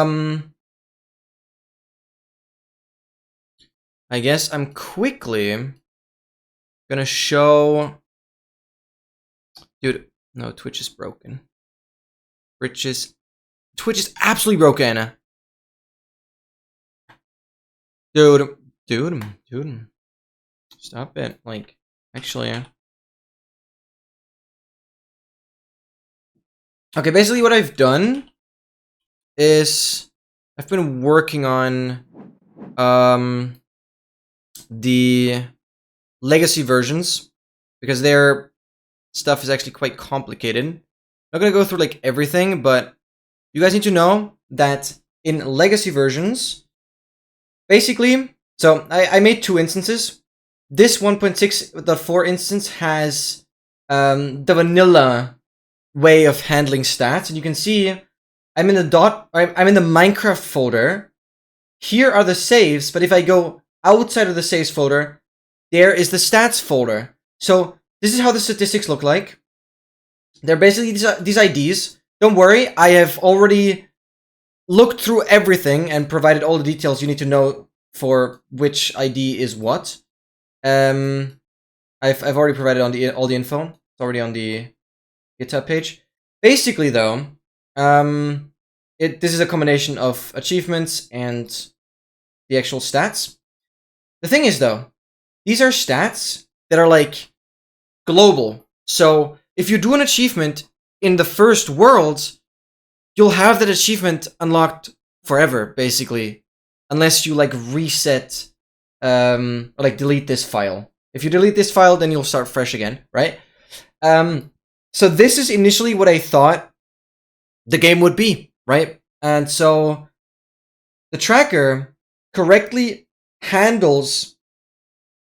I guess I'm quickly gonna show. Dude, no, Twitch is broken. Twitch is absolutely broken. Dude. Stop it. Like, actually. Okay, basically what I've done is I've been working on the legacy versions because their stuff is actually quite complicated. I'm not gonna go through like everything, but you guys need to know that in legacy versions, basically, so I made 2 instances. This 1.6.4 instance has the vanilla way of handling stats, and you can see I'm in the I'm in the Minecraft folder. Here are the saves, but if I go outside of the saves folder, there is the stats folder. So this is how the statistics look like. They're basically these IDs. Don't worry, I have already looked through everything and provided all the details you need to know for which ID is what. I've already provided on all the info. It's already on the GitHub page. Basically, though, this is a combination of achievements and the actual stats. The thing is, though, these are stats that are like global. So if you do an achievement in the first world, you'll have that achievement unlocked forever, basically, unless you like reset or like delete this file. If you delete this file, then you'll start fresh again, right? So this is initially what I thought the game would be, right? And so the tracker correctly handles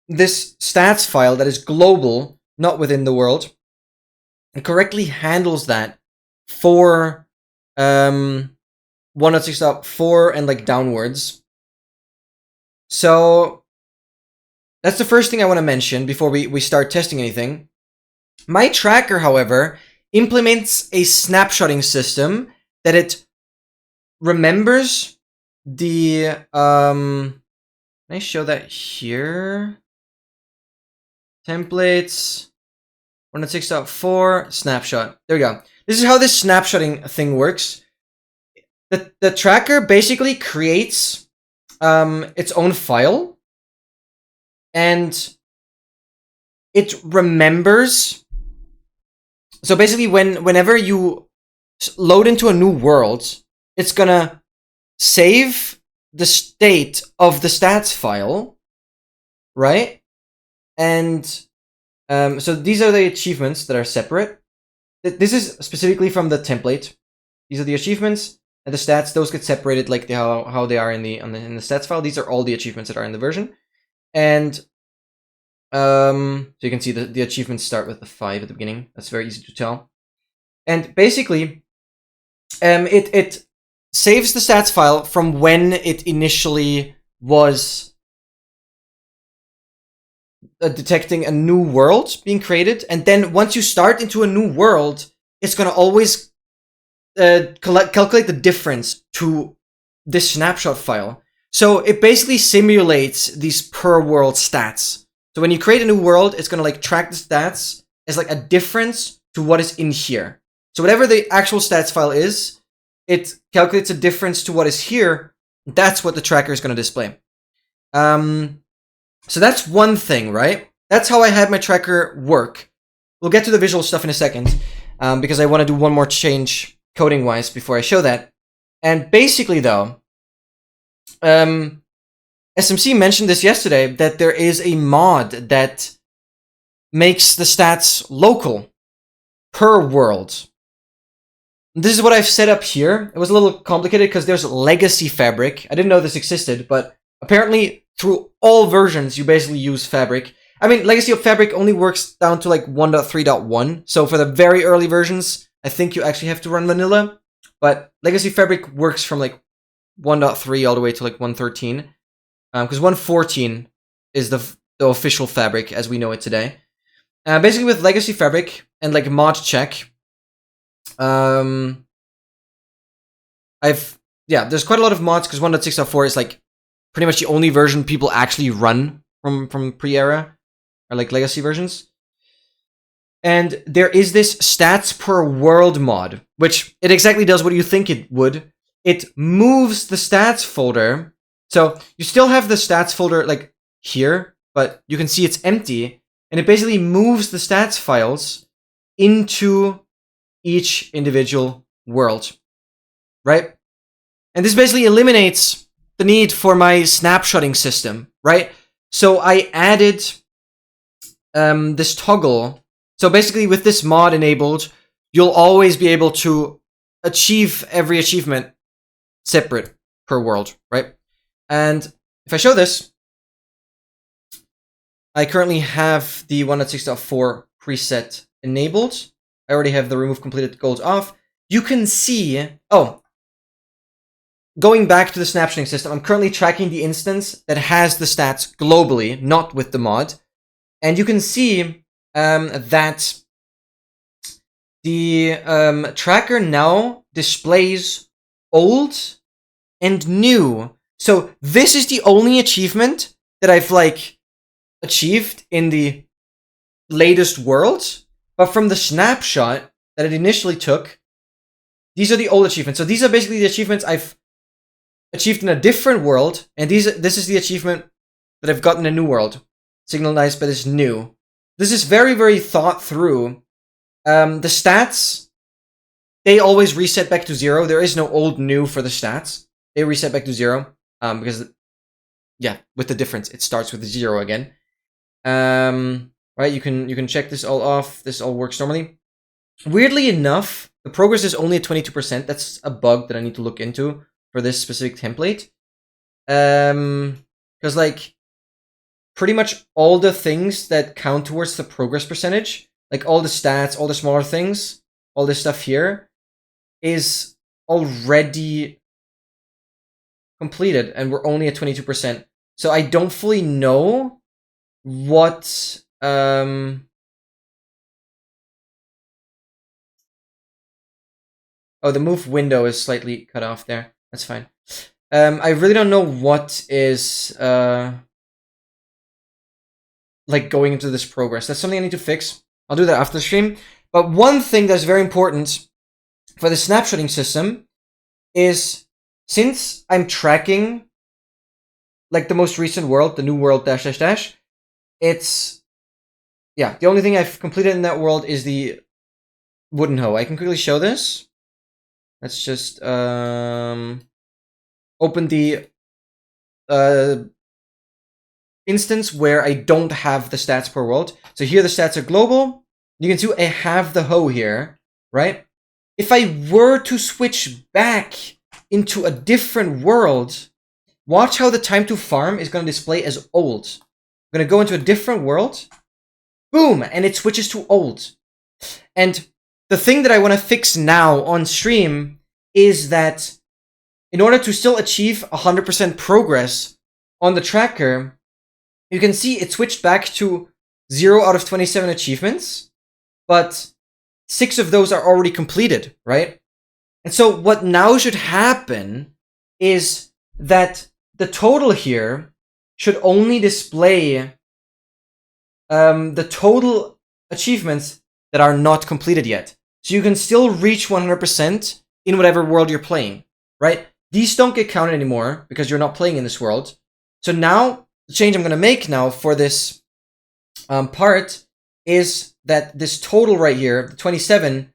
this stats file that is global, not within the world, and correctly handles that for 1.6.4 and like downwards. So that's the first thing I want to mention before we start testing anything. My tracker, however, implements a snapshotting system that it remembers the can I show that here? Templates 1.6.4 snapshot. There we go. This is how this snapshotting thing works. The tracker basically creates its own file, and it remembers. So basically, whenever you load into a new world, it's gonna save the state of the stats file, right? And so these are the achievements that are separate. This is specifically from the template. These are the achievements and the stats. Those get separated like how they are in the stats file. These are all the achievements that are in the version, and so you can see the achievements start with the 5 at the beginning. That's very easy to tell. And basically, it saves the stats file from when it initially was detecting a new world being created, and then once you start into a new world, it's gonna always calculate the difference to this snapshot file. So it basically simulates these per world stats. So when you create a new world, it's gonna like track the stats as like a difference to what is in here. So whatever the actual stats file is, it calculates a difference to what is here. That's what the tracker is gonna display. So that's one thing, right? That's how I had my tracker work. We'll get to the visual stuff in a second, because I want to do one more change coding-wise before I show that. And basically, though, SMC mentioned this yesterday, that there is a mod that makes the stats local per world. This is what I've set up here. It was a little complicated because there's Legacy Fabric. I didn't know this existed, but apparently through all versions, you basically use Fabric. I mean, Legacy of Fabric only works down to like 1.3.1. So for the very early versions, I think you actually have to run vanilla. But Legacy Fabric works from like 1.3 all the way to like 1.13. Because 1.14 is the official Fabric as we know it today. Basically with Legacy Fabric and like mod check, these yeah, there's quite a lot of mods because 1.6.4 is like pretty much the only version people actually run from pre-era or like legacy versions. And there is this stats per world mod, which it exactly does what you think it would. It moves the stats folder. So you still have the stats folder like here, but you can see it's empty. And it basically moves the stats files into each individual world, right? And this basically eliminates the need for my snapshotting system, right? So I added this toggle. So basically with this mod enabled, you'll always be able to achieve every achievement separate per world, right? And if I show this, I currently have the 1.6.4 preset enabled. I already have the remove completed goals off. You can see, going back to the snapshotting system, I'm currently tracking the instance that has the stats globally, not with the mod. And you can see that the tracker now displays old and new. So this is the only achievement that I've like achieved in the latest world. But from the snapshot that it initially took, these are the old achievements. So these are basically the achievements I've achieved in a different world, and this is the achievement that I've gotten in a new world, signalized by this new. This is very, very thought through. The stats, they always reset back to 0. There is no old new for the stats. They reset back to 0 because, yeah, with the difference, it starts with 0 again. Right, you can check this all off. This all works normally. Weirdly enough, the progress is only at 22%. That's a bug that I need to look into for this specific template. Because like pretty much all the things that count towards the progress percentage, like all the stats, all the smaller things, all this stuff here is already completed, and we're only at 22%. So I don't fully know what oh, the move window is slightly cut off there. That's fine. I really don't know what is like going into this progress. That's something I need to fix. I'll do that after the stream. But one thing that's very important for the snapshotting system is, since I'm tracking like the most recent world, the new world dash dash dash, it's, yeah, the only thing I've completed in that world is the wooden hoe. I can quickly show this. Let's just open the instance where I don't have the stats per world. So here the stats are global. You can see I have the hoe here, right? If I were to switch back into a different world, watch how the time to farm is going to display as old. I'm going to go into a different world. Boom! And it switches to old. And the thing that I want to fix now on stream is that in order to still achieve 100% progress on the tracker, you can see it switched back to 0 out of 27 achievements, but 6 of those are already completed, right? And so what now should happen is that the total here should only display the total achievements that are not completed yet. So you can still reach 100% in whatever world you're playing, right? These don't get counted anymore because you're not playing in this world. So now, the change I'm going to make now for this part is that this total right here, the 27,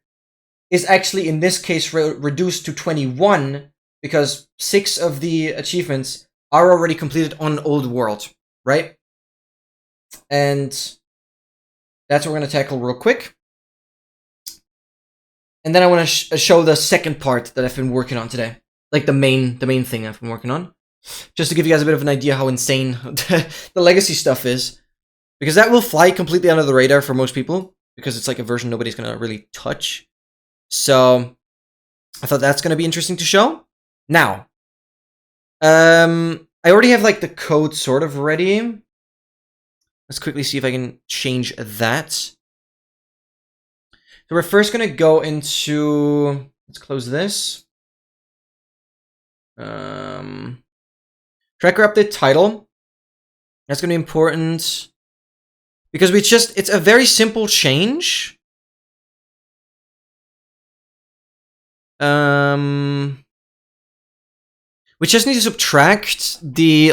is actually in this case reduced to 21 because 6 of the achievements are already completed on an old world, right? And that's what we're going to tackle real quick. And then I want to show the second part that I've been working on today. Like the main thing I've been working on. Just to give you guys a bit of an idea how insane the legacy stuff is. Because that will fly completely under the radar for most people. Because it's like a version nobody's going to really touch. So, I thought that's going to be interesting to show. Now, I already have like the code sort of ready. Let's quickly see if I can change that. So we're first going to go into, let's close this. Tracker update title. That's going to be important because it's a very simple change. We just need to subtract the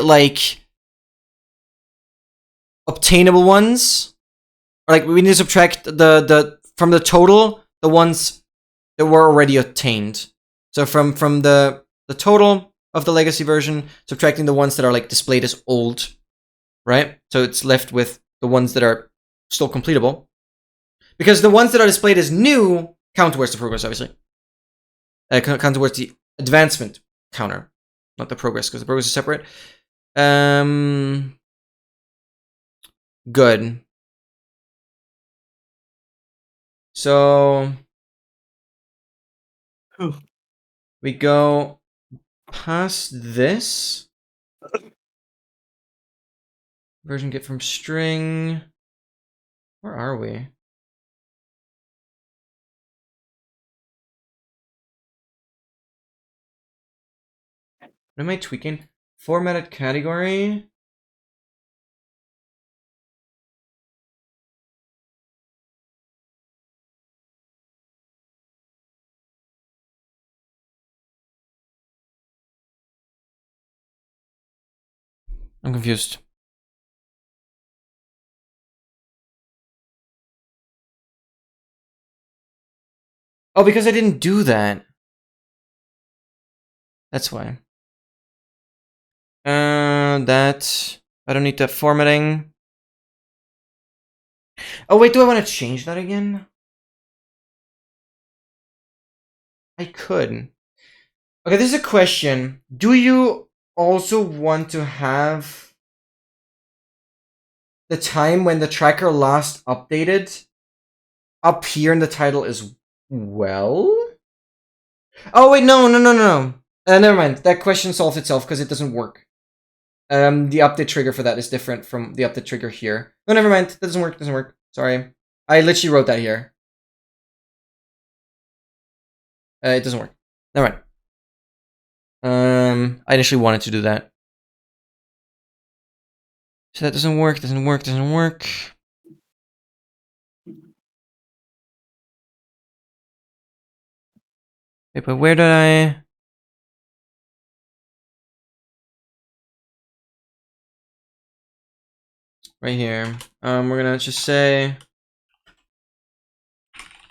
obtainable ones, or we need to subtract the from the total the ones that were already obtained. So from the total of the legacy version, subtracting the ones that are displayed as old, right? So it's left with the ones that are still completable, because the ones that are displayed as new count towards the progress, obviously. Count towards the advancement counter, not the progress, because the progress is separate. Good. So we go past this. Version get from string. Where are we? What am I tweaking? Formatted category. I'm confused. Oh, because I didn't do that. That's why. That I don't need that formatting. Oh wait, do I want to change that again? I could. Okay, this is a question. Do you also want to have the time when the tracker last updated up here in the title as well? Oh wait, no. Never mind. That question solves itself because it doesn't work. The update trigger for that is different from the update trigger here. No, never mind. That doesn't work. Doesn't work. Sorry. I literally wrote that here. It doesn't work. Never mind. I initially wanted to do that. So that doesn't work. Doesn't work. Doesn't work. Wait, but where did I? Right here. We're gonna just say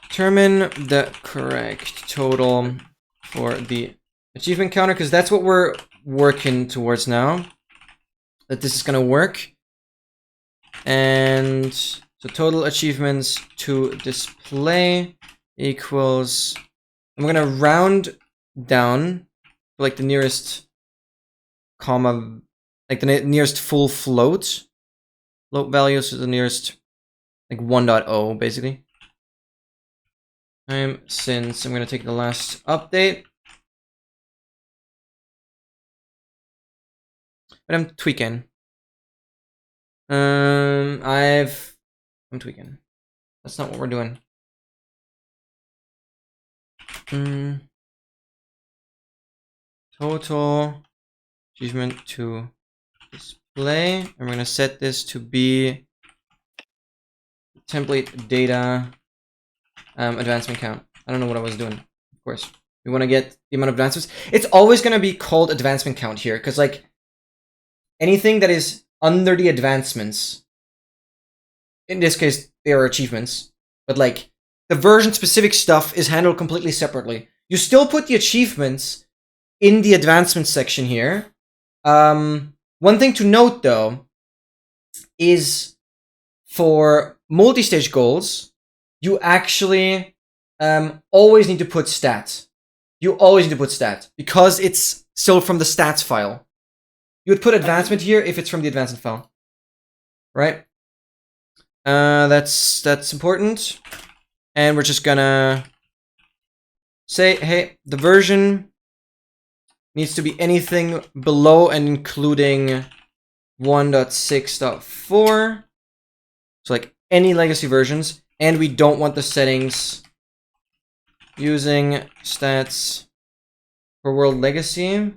determine the correct total for the achievement counter, because that's what we're working towards now. That this is gonna work. And so total achievements to display equals. I'm gonna round down to the nearest comma, the nearest full float. Float values to the nearest 1.0 basically. Since I'm gonna take the last update. But I'm tweaking. I'm tweaking. That's not what we're doing. Total achievement to display. And we're gonna set this to be template data advancement count. I don't know what I was doing. Of course, we want to get the amount of advancements. It's always gonna be called advancement count here, because anything that is under the advancements, in this case they are achievements, but the version specific stuff is handled completely separately. You still put the achievements in the advancement section here. One thing to note though is for multi-stage goals, you actually always need to put stats. You always need to put stats because it's still from the stats file. You would put advancement here if it's from the advancement file, right? That's important. And we're just gonna say, hey, the version needs to be anything below and including 1.6.4. So any legacy versions. And we don't want the settings using stats for world legacy.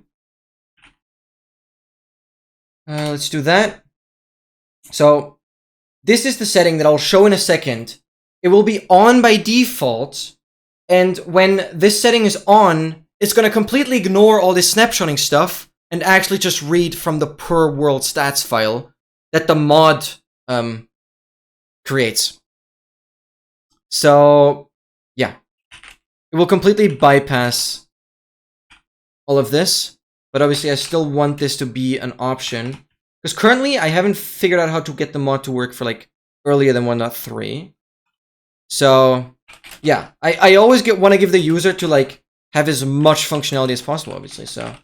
Let's do that. So this is the setting that I'll show in a second. It will be on by default, and when this setting is on, it's going to completely ignore all this snapshotting stuff and actually just read from the per world stats file that the mod creates. So yeah, it will completely bypass all of this, but obviously I still want this to be an option, because currently I haven't figured out how to get the mod to work for like earlier than 1.3. So yeah, I always want to give the user to like have as much functionality as possible, obviously. So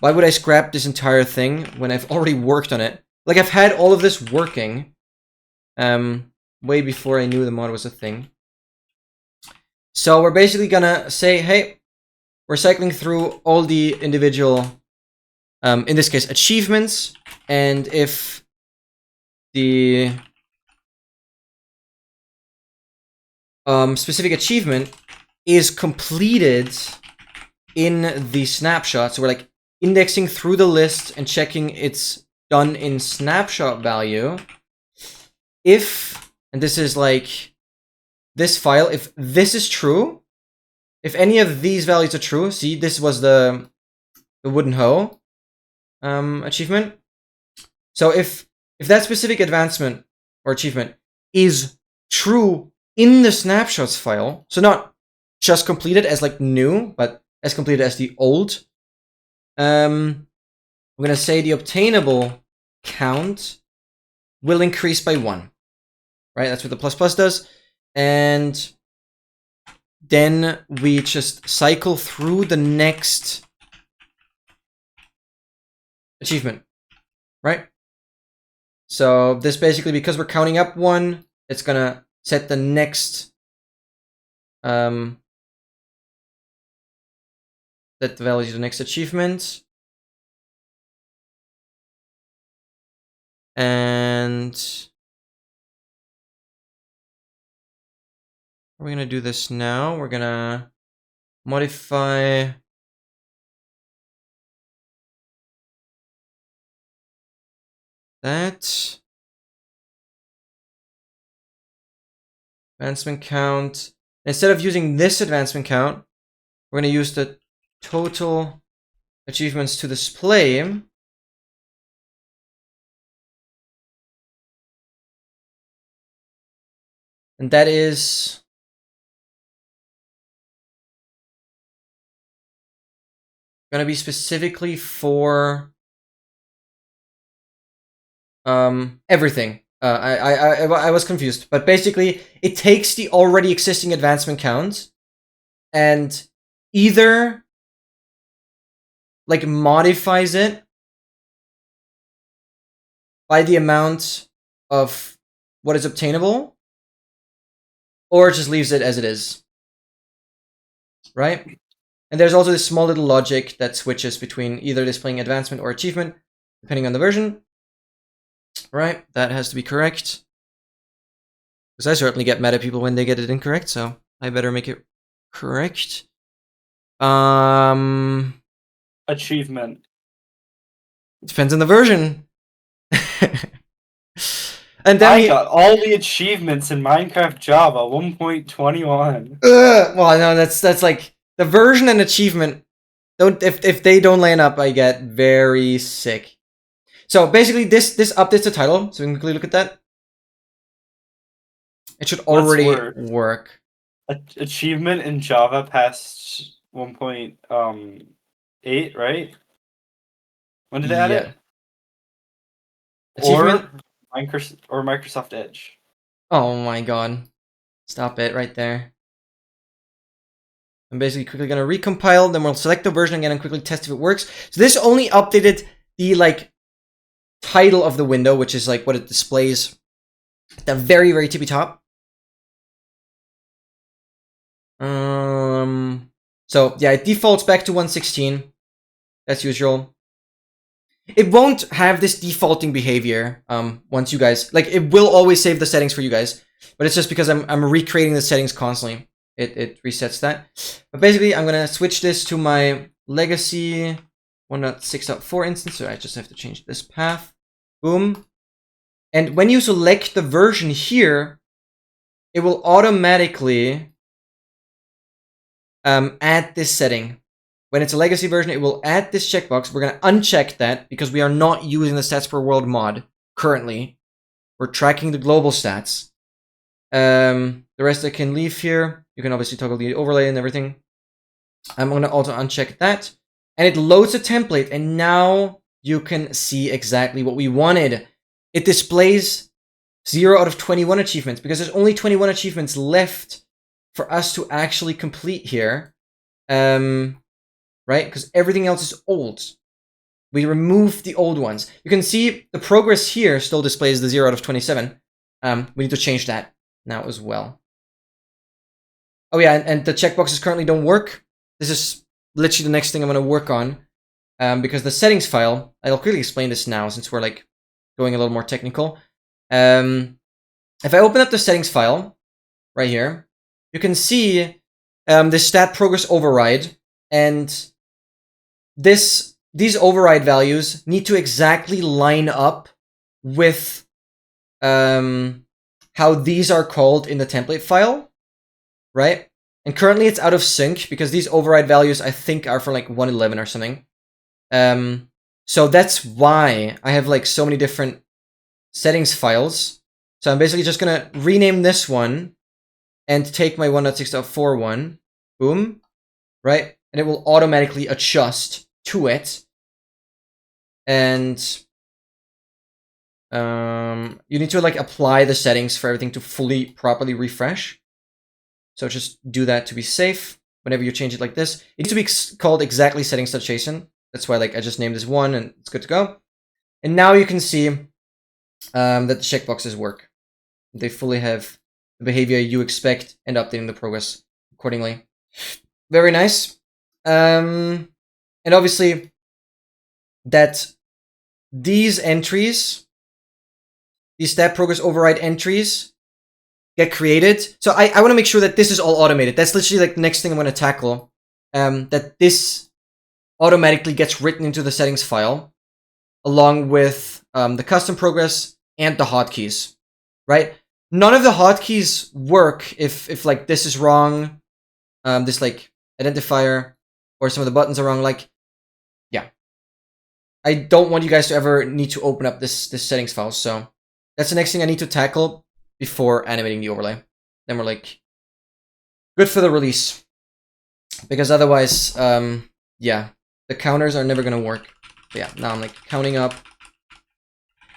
why would I scrap this entire thing when I've already worked on it? Like, I've had all of this working way before I knew the mod was a thing. So we're basically gonna say, hey, we're cycling through all the individual, in this case, achievements, and if the specific achievement is completed in the snapshot, so we're like indexing through the list and checking it's done in snapshot value. If, and this is like this file, if this is true, if any of these values are true, see, this was the wooden hoe achievement. So if that specific advancement or achievement is true in the snapshots file, so not just completed as like new, but as completed as the old, I'm gonna say the obtainable count will increase by 1. Right, that's what the plus plus does. And then we just cycle through the next achievement, right? So this basically, because we're counting up 1, it's gonna set the next set the value to the next achievement. And we're gonna do this now. We're gonna modify that advancement count. Instead of using this advancement count, we're gonna use the total achievements to display. And that is gonna be specifically for everything. I was confused, but basically it takes the already existing advancement count and either like modifies it by the amount of what is obtainable, or just leaves it as it is, right? And there's also this small little logic that switches between either displaying advancement or achievement, depending on the version. Right, that has to be correct. Because I certainly get mad at people when they get it incorrect, so I better make it correct. Achievement. Depends on the version. And then I got all the achievements in Minecraft Java 1.21. Well, no, that's like the version and achievement. Don't if they don't line up, I get very sick. So basically, this updates the title, so we can quickly look at that. It should already work. Achievement in Java past 1.8, right? When did they add it? Achievement or Microsoft Edge. Oh my god. Stop it right there. I'm basically quickly gonna recompile, then we'll select the version again and quickly test if it works. So this only updated the like title of the window, which is like what it displays at the very, very tippy top. So yeah, it defaults back to 116 as usual. It won't have this defaulting behavior once you guys, like, it will always save the settings for you guys, but it's just because I'm recreating the settings constantly. It resets that. But basically, I'm gonna switch this to my legacy 1.6.4 instance, so I just have to change this path. Boom. And when you select the version here, it will automatically add this setting. When it's a legacy version, it will add this checkbox. We're going to uncheck that because we are not using the stats per world mod currently. We're tracking the global stats. The rest I can leave here. You can obviously toggle the overlay and everything. I'm going to also uncheck that. And it loads a template. And now you can see exactly what we wanted. It displays 0 out of 21 achievements because there's only 21 achievements left for us to actually complete here. Right? Because everything else is old. We removed the old ones. You can see the progress here still displays the 0 out of 27. We need to change that now as well. Oh yeah, and the checkboxes currently don't work. This is literally the next thing I'm going to work on. Because the settings file, I'll quickly explain this now since we're like going a little more technical. If I open up the settings file right here, you can see the stat progress override, and these override values need to exactly line up with how these are called in the template file, right? And currently it's out of sync because these override values I think are for like 111 or something. So that's why I have like so many different settings files. So I'm basically just gonna rename this one and take my 1.6.4 one, boom, right? And it will automatically adjust to it. And you need to like apply the settings for everything to fully properly refresh. So just do that to be safe. Whenever you change it like this, it needs to be called exactly settings.json. That's why like I just named this one and it's good to go. And now you can see that the checkboxes work. They fully have the behavior you expect and updating the progress accordingly. Very nice. And obviously that these entries, these stat progress override entries get created. So I want to make sure that this is all automated. That's literally like the next thing I'm going to tackle. That this automatically gets written into the settings file along with the custom progress and the hotkeys, right? None of the hotkeys work if like this is wrong, this like identifier or some of the buttons are wrong. Like, yeah, I don't want you guys to ever need to open up this settings file. So that's the next thing I need to tackle before animating the overlay. Then we're like good for the release, because otherwise, yeah, the counters are never gonna work. But yeah, now I'm like counting up.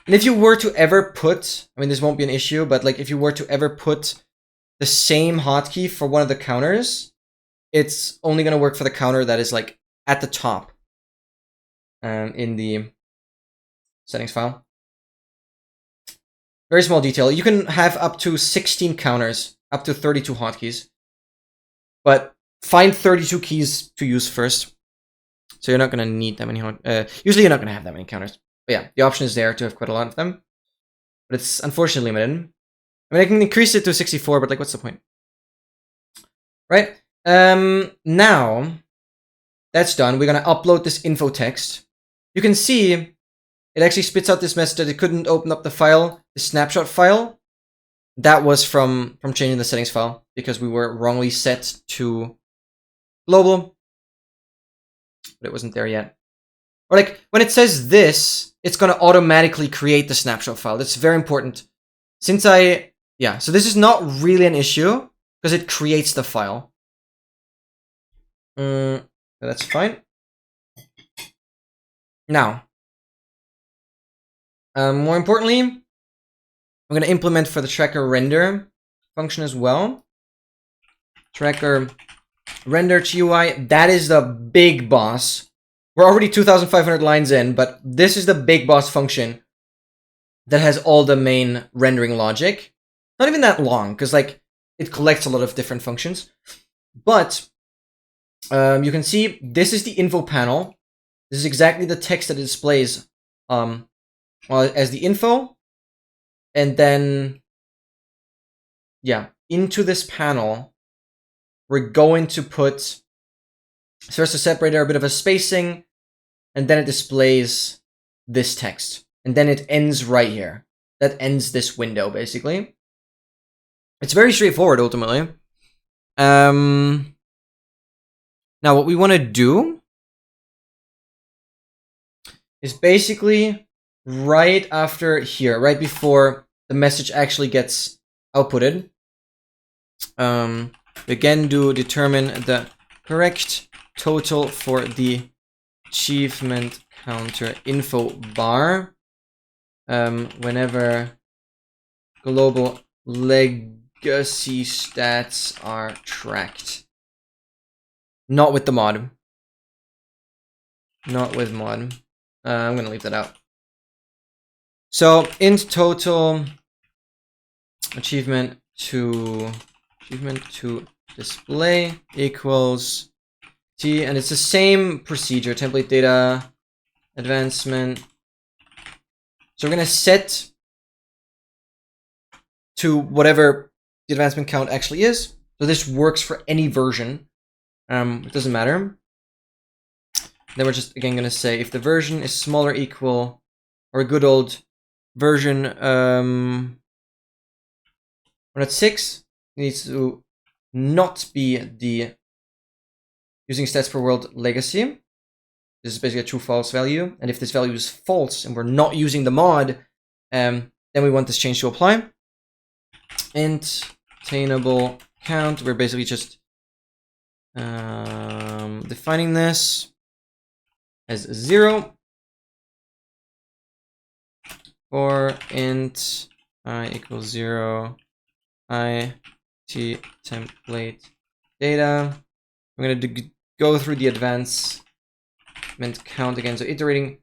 And if you were to ever put, I mean, this won't be an issue, but like if you were to ever put the same hotkey for one of the counters, it's only going to work for the counter that is like at the top in the settings file. Very small detail. You can have up to 16 counters, up to 32 hotkeys, but find 32 keys to use first. So you're not going to need that many usually you're not going to have that many counters. But yeah, the option is there to have quite a lot of them. But it's unfortunately limited. I mean, I can increase it to 64, but like, what's the point? Right? Now, that's done. We're going to upload this info text. You can see it actually spits out this message that it couldn't open up the file, the snapshot file. That was from changing the settings file because we were wrongly set to global. But it wasn't there yet. Or like, when it says this, it's going to automatically create the snapshot file. That's very important. Since yeah, so this is not really an issue because it creates the file. That's fine. Now, more importantly, I'm going to implement for the tracker render function as well. Tracker render GUI, that is the big boss. We're already 2,500 lines in, but this is the big boss function that has all the main rendering logic. Not even that long, because like it collects a lot of different functions. But you can see this is the info panel. This is exactly the text that it displays as the info. And then, yeah, into this panel, we're going to put first a separator, a bit of a spacing, and then it displays this text. and then it ends right here. That ends this window, basically. It's very straightforward, ultimately. Now, what we want to do is basically right after here, right before the message actually gets outputted. Again, do determine the correct total for the achievement counter info bar. Whenever global legacy stats are tracked. Not with the mod. Not with mod. I'm gonna leave that out. So int total achievement to display equals t, and it's the same procedure. Template data advancement. So we're gonna set to whatever the advancement count actually is. So this works for any version. It doesn't matter. Then we're just again gonna say if the version is smaller equal or a good old version 1.6 needs to not be the using stats per world legacy. This is basically a true false value, and if this value is false and we're not using the mod, then we want this change to apply. Int attainable count. We're basically just defining this as 0 for int I equals 0 I t template data. I'm going to go through the advancement count again, so iterating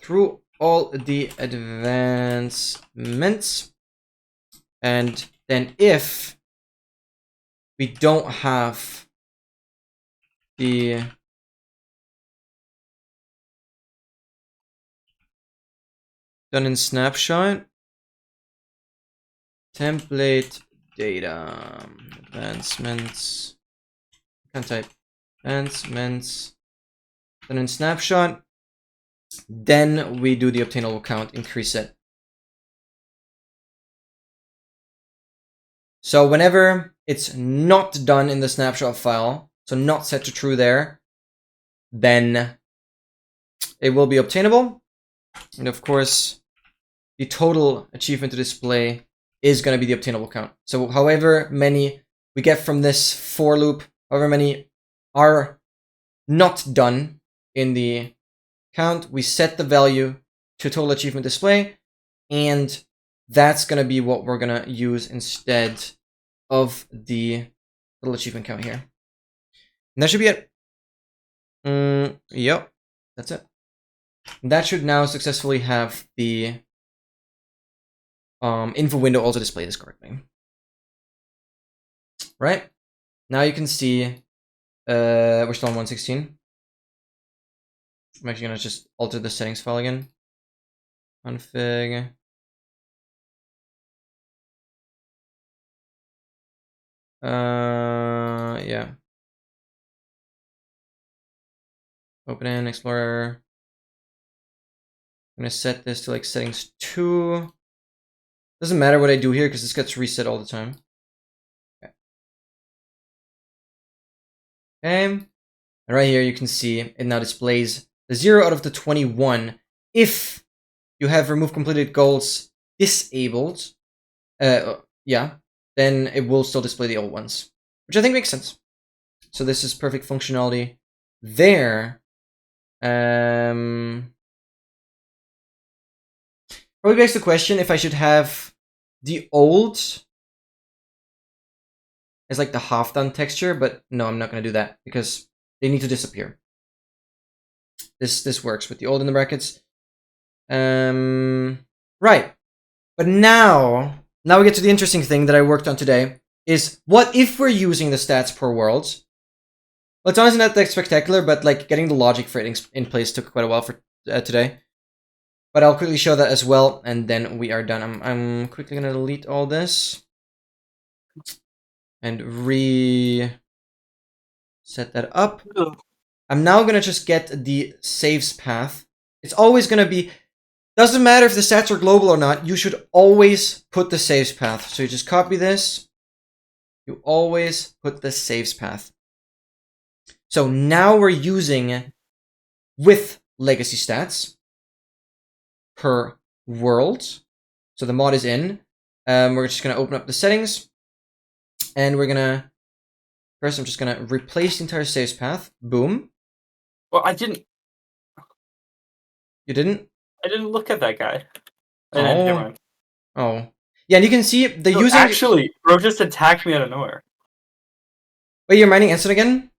through all the advancements, and then if we don't have the done in snapshot template data advancements, can't type advancements done in snapshot, then we do the obtainable count, increase it. So whenever it's not done in the snapshot file, so not set to true there, then it will be obtainable. And of course, the total achievement to display is going to be the obtainable count. So however many we get from this for loop, however many are not done in the count, we set the value to total achievement display, and that's going to be what we're going to use instead of the little achievement count here. And that should be it. Yep, that's it. That should now successfully have the info window also display this correctly. Right? Now you can see we're still on 1.16. I'm actually going to just alter the settings file again. Config. Yeah. Open in Explorer. I'm going to set this to like settings 2. Doesn't matter what I do here because this gets reset all the time. Okay. And right here you can see it now displays the 0 out of the 21 if you have remove completed goals disabled. Yeah, then it will still display the old ones, which I think makes sense. So this is perfect functionality there. Probably begs the question if I should have the old as like the half done texture, but no, I'm not going to do that because they need to disappear. This works with the old in the brackets. Right. But now we get to the interesting thing that I worked on today is what if we're using the stats per world? Well, it's honestly not that spectacular, but like getting the logic for it in place took quite a while for today. But I'll quickly show that as well, and then we are done. I'm quickly gonna delete all this and set that up. I'm now gonna just get the saves path. It's always gonna be Doesn't matter if the stats are global or not, you should always put the saves path. So you just copy this. You always put the saves path. So now we're using with legacy stats per world. So the mod is in. We're just going to open up the settings. And we're going to... First, I'm just going to replace the entire saves path. Boom. Well, I didn't... You didn't? I didn't look at that guy. Oh. Oh. Yeah, and you can see the no, using... Actually, bro just attacked me out of nowhere. Wait, you're mining instant again?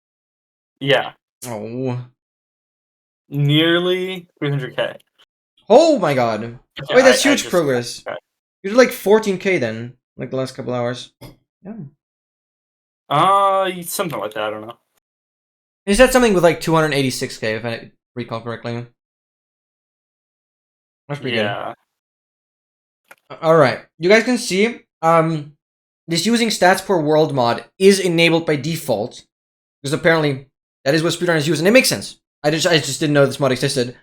Yeah. Oh. Nearly 300k. Oh my god. Okay, Wait, that's I huge just- progress. okay. You did like 14k then, like the last couple hours. Yeah. Something like that, I don't know. You said something with like 286k, if I recall correctly. That's pretty good. Alright, you guys can see, this using stats per world mod is enabled by default. Because apparently, that is what speedrunners use, and it makes sense. I just didn't know this mod existed.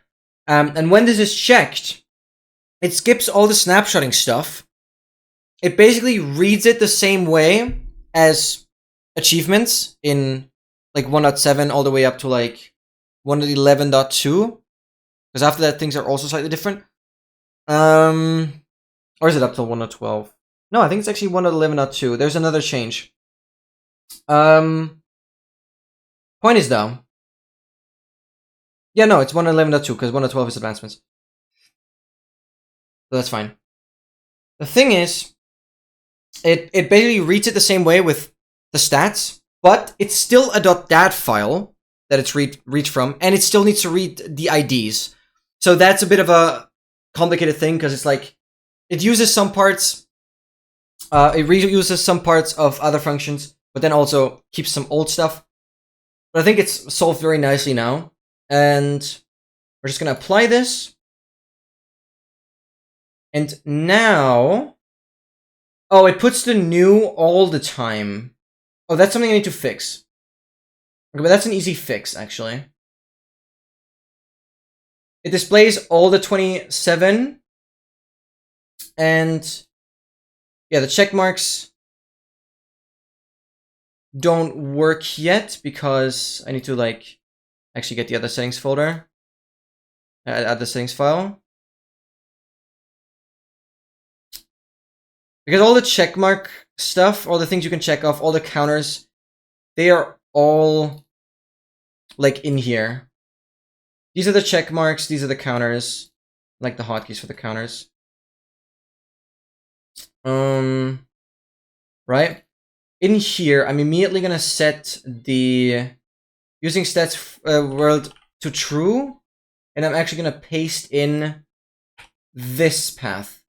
And when this is checked, it skips all the snapshotting stuff. It basically reads it the same way as achievements in like 1.7 all the way up to like 1.11.2. Because after that, things are also slightly different. Or is it up to 1.12? No, I think it's actually 1.11.2. There's another change. Point is though. Yeah, no, it's 1.11.2 because 1.12 is advancements. So that's fine. The thing is, it basically reads it the same way with the stats, but it's still a .dat file that it's read from, and it still needs to read the IDs. So that's a bit of a complicated thing because it's like it uses some parts, it reuses some parts of other functions, but then also keeps some old stuff. But I think it's solved very nicely now, and we're just gonna apply this. And now, oh, it puts the new all the time. Oh, that's something I need to fix. Okay, but that's an easy fix, actually. It displays all the 27. And yeah, the check marks don't work yet because I need to like actually get the other settings folder. Add the settings file. Because all the checkmark stuff, all the things you can check off, all the counters, they are all like in here. These are the check marks, these are the counters, like the hotkeys for the counters. Right? In here, I'm immediately gonna set the using stats world to true, and I'm actually gonna paste in this path.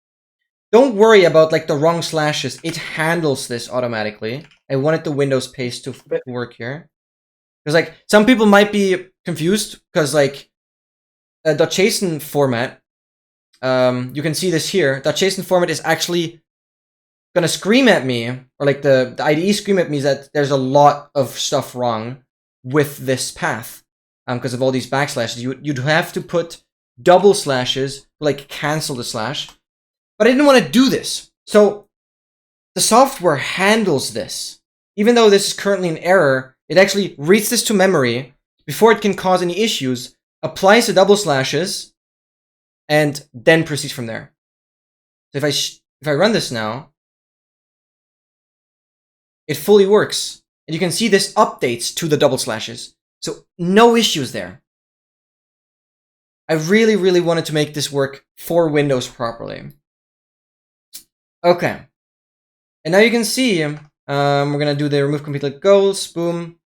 Don't worry about like the wrong slashes. It handles this automatically. I wanted the Windows paste to work here. Because like some people might be confused because like .json format, you can see this here. .json format is actually gonna scream at me, or like the IDE scream at me that there's a lot of stuff wrong with this path because of all these backslashes. You'd have to put double slashes to like cancel the slash. But I didn't want to do this. So the software handles this. Even though this is currently an error, it actually reads this to memory before it can cause any issues, applies the double slashes, and then proceeds from there. So if I run this now, it fully works. And you can see this updates to the double slashes. So no issues there. I really, really wanted to make this work for Windows properly. Okay. And now you can see, we're going to do the remove complete goals. Boom.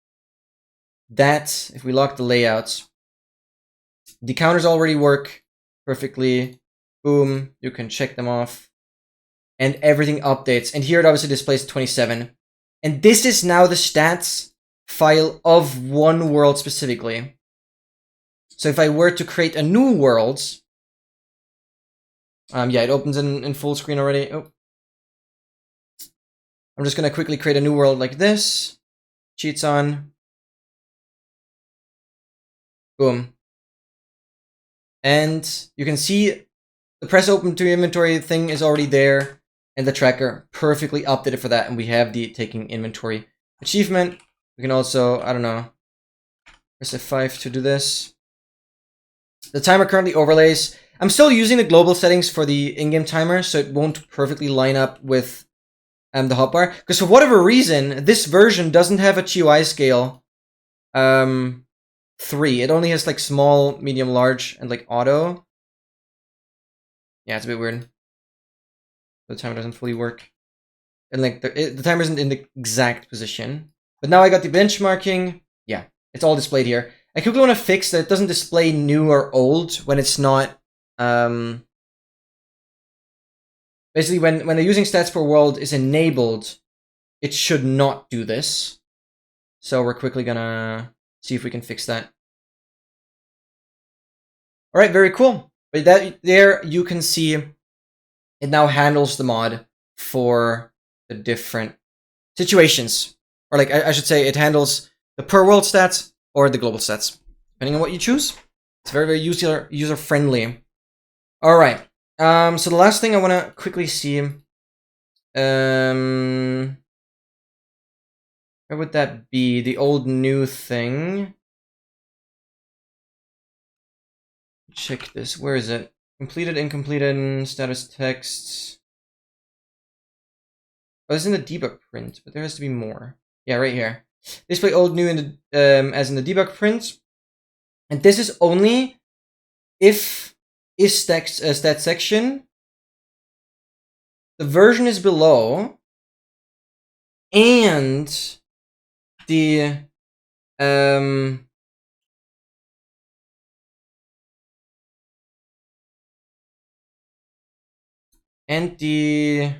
That, if we lock the layouts, the counters already work perfectly. Boom. You can check them off. And everything updates. And here it obviously displays 27. And this is now the stats file of one world specifically. So if I were to create a new world, yeah, it opens in full screen already. Oh. I'm just going to quickly create a new world like this. Cheats on. Boom. And you can see the press open to inventory thing is already there, and the tracker perfectly updated for that, and we have the taking inventory achievement. We can also, I don't know, press F5 to do this. The timer currently overlays. I'm still using the global settings for the in-game timer, so it won't perfectly line up with the hotbar. Because for whatever reason, this version doesn't have a GUI scale 3. It only has like small, medium, large, and like auto. Yeah, it's a bit weird. The timer doesn't fully work. And like the timer isn't in the exact position. But now I got the benchmarking. Yeah, it's all displayed here. I quickly want to fix that it doesn't display new or old when it's not. Basically, when the using stats per world is enabled, it should not do this. So we're quickly gonna see if we can fix that. All right, very cool. But that there you can see it now handles the mod for the different situations, or like I should say, it handles the per world stats or the global stats, depending on what you choose. It's very, very user friendly. All right. So the last thing I want to quickly see, where would that be? The old new thing. Check this. Where is it? Completed, incompleted, status text. Oh, it's in the debug print, but there has to be more. Yeah, right here. Display old, new in the as in the debug print, and this is only if text stat section. The version is below, and the and the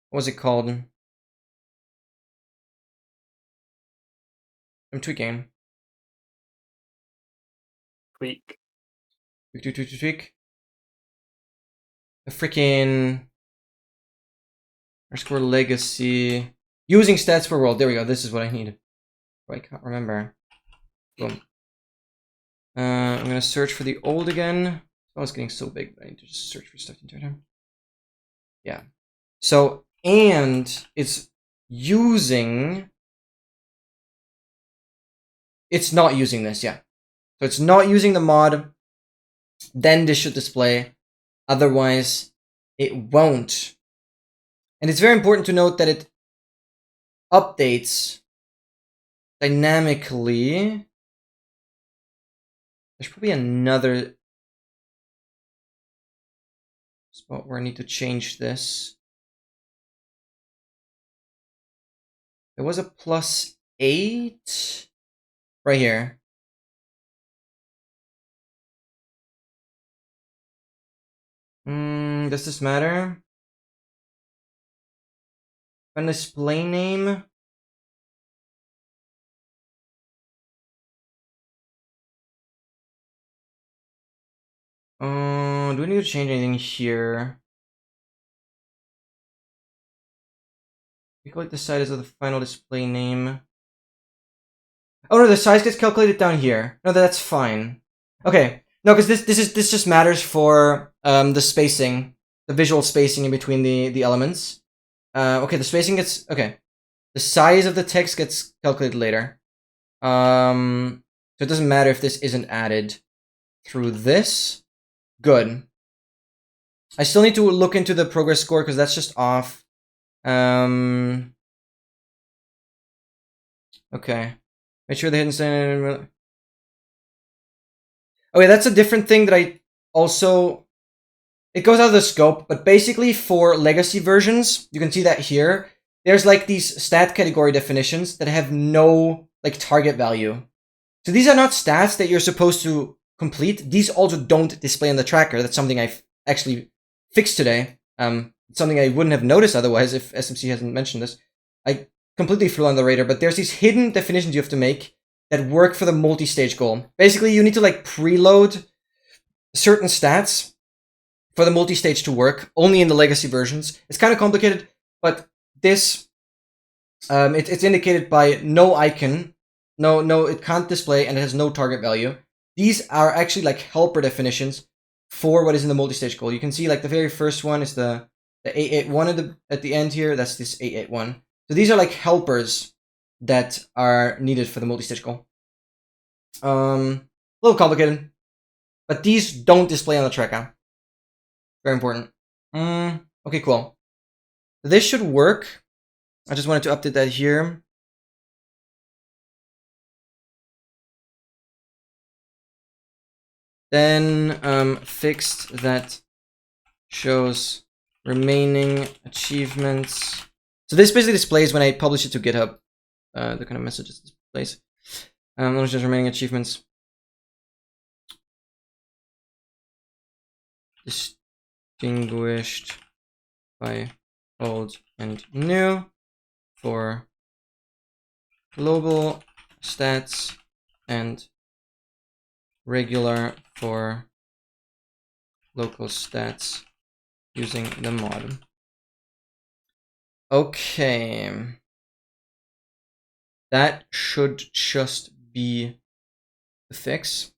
what was it called? I'm tweaking. Tweak. Tweak. The freaking underscore legacy using stats per world. There we go. This is what I need. Oh, I can't remember. Boom. I'm gonna search for the old again. Oh, it's getting so big, but I need to just search for stuff into it. Yeah. So, and it's using. It's not using this, yeah. So it's not using the mod. Then this should display. Otherwise, it won't. And it's very important to note that it updates dynamically. There's probably another spot where I need to change this. There was a +8 right here. Does this matter? When display name. Do we need to change anything here? Calculate the size of the final display name. Oh no, the size gets calculated down here. No, that's fine. Okay, no, because this just matters for the spacing, the visual spacing in between the elements. Okay, the spacing gets okay. The size of the text gets calculated later. So it doesn't matter if this isn't added through this. Good. I still need to look into the progress score because that's just off. Okay. Make sure the hidden stand. Okay, that's a different thing that I also. It goes out of the scope, but basically for legacy versions, you can see that here. There's like these stat category definitions that have no like target value. So these are not stats that you're supposed to complete. These also don't display on the tracker. That's something I've actually fixed today. It's something I wouldn't have noticed otherwise if SMC hasn't mentioned this. I completely flew on the radar, but there's these hidden definitions you have to make that work for the multi-stage goal. Basically, you need to like preload certain stats for the multi-stage to work, only in the legacy versions. It's kind of complicated, but this, it's indicated by no icon no, it can't display, and it has no target value. These are actually like helper definitions for what is in the multi-stage goal. You can see like the very first one is the 881 at the end here. That's this 881. So these are like helpers that are needed for the multi-stage goal. A little complicated, but these don't display on the tracker. Very important. Okay, cool. This should work. I just wanted to update that here. Then fixed that shows remaining achievements. So this basically displays when I publish it to GitHub, the kind of messages it displays. Those just remaining achievements. Distinguished by old and new for global stats and regular for local stats using the mod. Okay. That should just be the fix.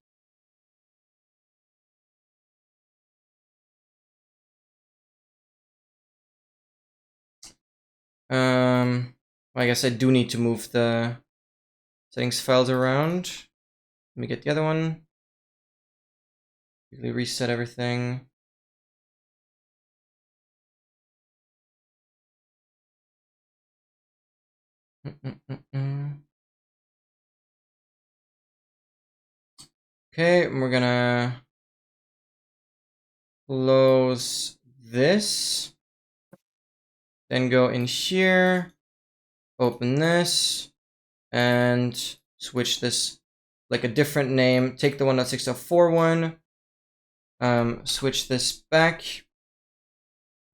I guess I do need to move the settings files around. Let me get the other one. Quickly reset everything. Okay, we're gonna close this. Then go in here, open this, and switch this like a different name. Take the 1.6.4 one, switch this back.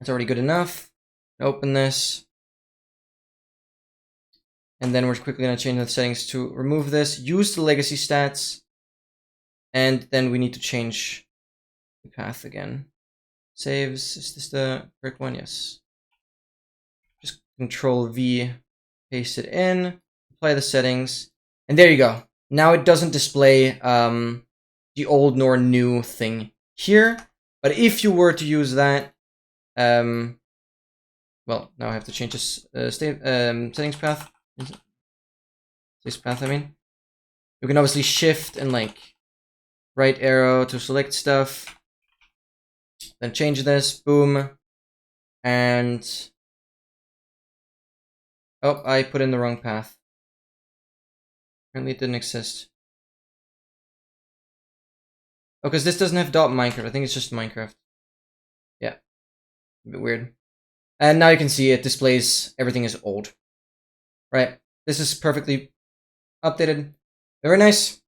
It's already good enough. Open this. And then we're quickly going to change the settings to remove this. Use the legacy stats. And then we need to change the path again. Saves. Is this the correct one? Yes. Just Control V, paste it in, apply the settings, and there you go. Now it doesn't display the old nor new thing here. But if you were to use that, well, now I have to change this settings path. This path, I mean. You can obviously shift and like right arrow to select stuff. Then change this, boom. And oh, I put in the wrong path. Apparently it didn't exist. Oh, because this doesn't have .minecraft. I think it's just Minecraft. Yeah. A bit weird. And now you can see it displays everything is old. Right. This is perfectly updated. Very nice.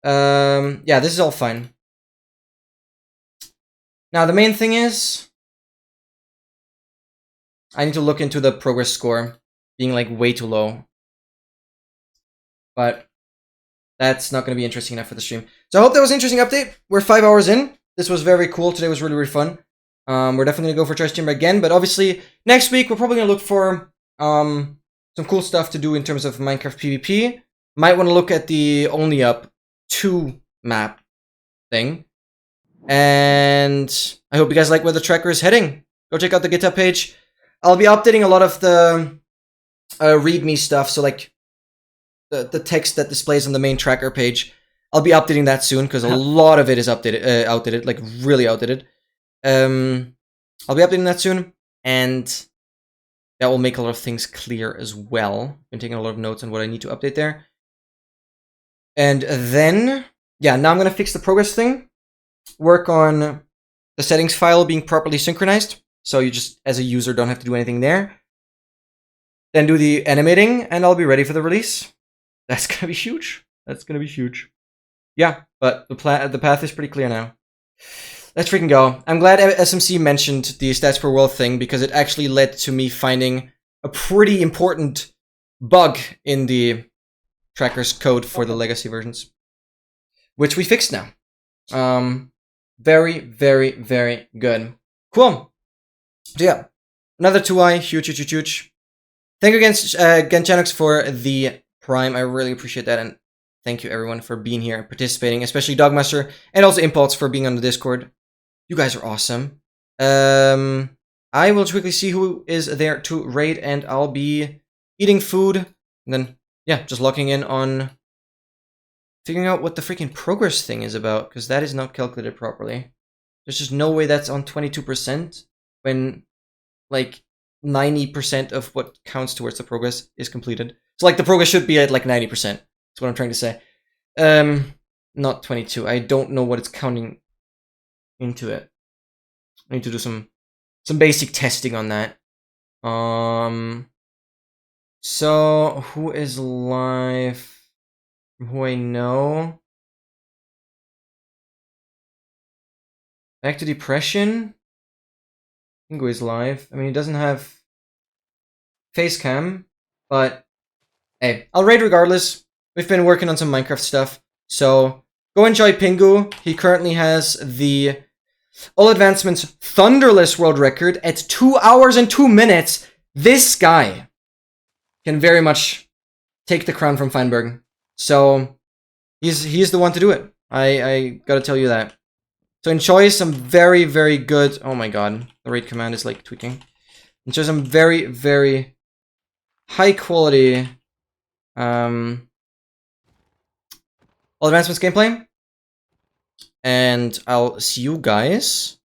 Yeah, this is all fine. Now the main thing is I need to look into the progress score being like way too low. But that's not going to be interesting enough for the stream. So I hope that was an interesting update. We're 5 hours in. This was very cool. Today was really, really fun. We're definitely going to go for Trash Chamber again. But obviously, next week, we're probably going to look for some cool stuff to do in terms of Minecraft PvP. Might want to look at the Only Up 2 map thing. And I hope you guys like where the tracker is heading. Go check out the GitHub page. I'll be updating a lot of the README stuff. So like the text that displays on the main tracker page. I'll be updating that soon because a lot of it is outdated, like really outdated. I'll be updating that soon, and that will make a lot of things clear as well. I'm taking a lot of notes on what I need to update there. And then, yeah, now I'm going to fix the progress thing. Work on the settings file being properly synchronized. So you just, as a user, don't have to do anything there. Then do the animating, and I'll be ready for the release. That's going to be huge. That's going to be huge. Yeah, but the path is pretty clear now. Let's freaking go. I'm glad SMC mentioned the stats per world thing because it actually led to me finding a pretty important bug in the tracker's code for the legacy versions, which we fixed now. Very, very, very good. Cool. So yeah, another 2i, huge. Thank you again, Chanux, for the Prime. I really appreciate that, and thank you everyone for being here and participating, especially Dogmaster and also Impulse for being on the Discord. You guys are awesome. I will quickly see who is there to raid, and I'll be eating food, and then yeah, just locking in on figuring out what the freaking progress thing is about, because that is not calculated properly. There's just no way that's on 22% when like 90% of what counts towards the progress is completed. So like the progress should be at like 90%. That's what I'm trying to say. Not 22. I don't know what it's counting into it. I need to do some basic testing on that. So who is live? Who I know? Back to Depression. Pingu is live. I mean, he doesn't have face cam, but hey, I'll raid regardless. We've been working on some Minecraft stuff, so go enjoy Pingu. He currently has the All Advancements Thunderless world record at 2 hours and 2 minutes. This guy can very much take the crown from Feinberg. So he's the one to do it. I gotta tell you that. So enjoy some very, very good... Oh my god, the raid command is like tweaking. Enjoy some very, very high quality All Advancements gameplay. And I'll see you guys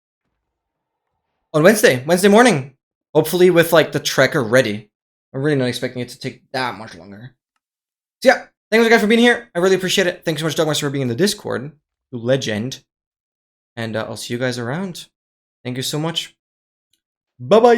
on Wednesday morning. Hopefully with like the tracker ready. I'm really not expecting it to take that much longer. So yeah, thanks guys for being here. I really appreciate it. Thanks so much, Dogmaster, for being in the Discord. You legend. And I'll see you guys around. Thank you so much. Bye-bye.